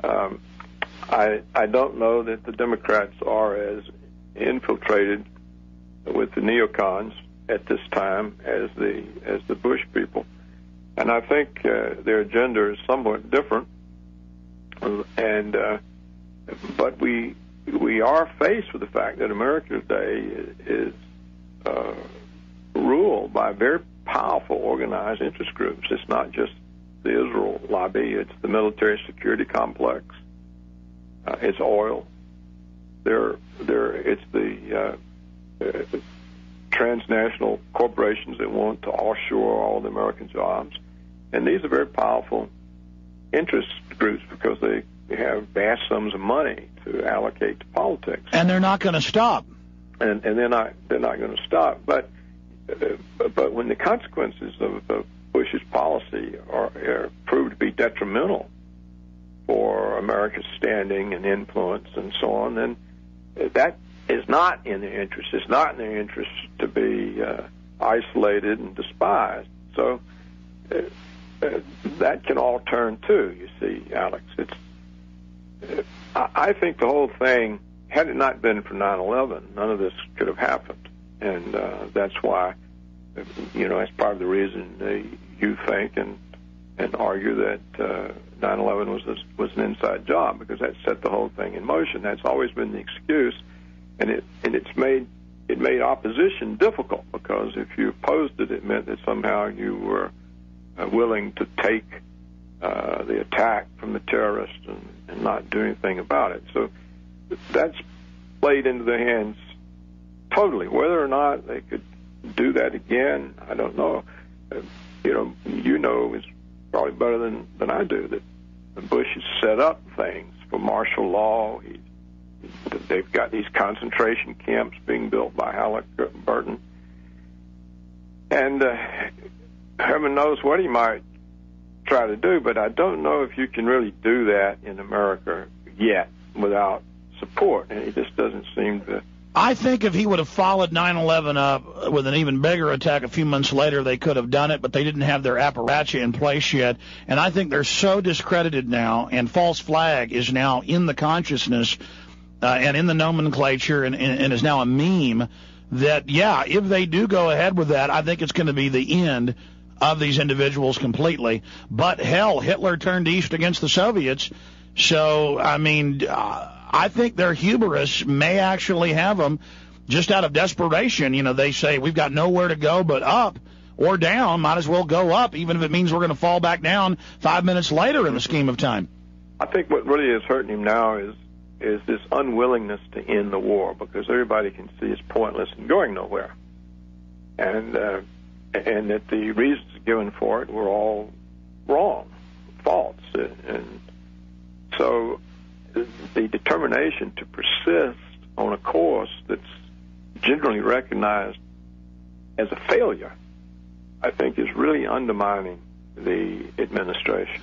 I don't know that the Democrats are as infiltrated with the neocons at this time as the Bush people, and I think their agenda is somewhat different. And but we are faced with the fact that America today is ruled by very powerful organized interest groups. It's not just the Israel lobby; it's the military security complex. It's oil. It's the transnational corporations that want to offshore all the American jobs, and these are very powerful interest groups because they have vast sums of money to allocate to politics. And they're not going to stop. And they're not going to stop. But when the consequences of Bush's policy are proved to be detrimental for America's standing and influence and so on, then that is not in their interest. It's not in their interest to be isolated and despised. So that can all turn too, you see, Alex. I think the whole thing, had it not been for 9/11, none of this could have happened. And that's why, that's part of the reason you think and argue that 9/11 was an inside job, because that set the whole thing in motion. That's always been the excuse, and it made opposition difficult, because if you opposed it, it meant that somehow you were willing to take the attack from the terrorists and not do anything about it. So that's played into their hands totally. Whether or not they could do that again, I don't know. You know is probably better than I do that Bush has set up things for martial law. They've got these concentration camps being built by Halliburton. And heaven knows what he might try to do, but I don't know if you can really do that in America yet without support, and it just doesn't seem to. I think if he would have followed 9/11 up with an even bigger attack a few months later, they could have done it, but they didn't have their apparatus in place yet. And I think they're so discredited now, and false flag is now in the consciousness and in the nomenclature and is now a meme that, yeah, if they do go ahead with that, I think it's going to be the end of these individuals completely. But hell, Hitler turned east against the Soviets. So, I mean, I think their hubris may actually have them just out of desperation. They say we've got nowhere to go but up or down. Might as well go up, even if it means we're going to fall back down 5 minutes later in the scheme of time. I think what really is hurting him now is this unwillingness to end the war, because everybody can see it's pointless and going nowhere. And that the reasons given for it were all wrong, false. And so the determination to persist on a course that's generally recognized as a failure, I think, is really undermining the administration.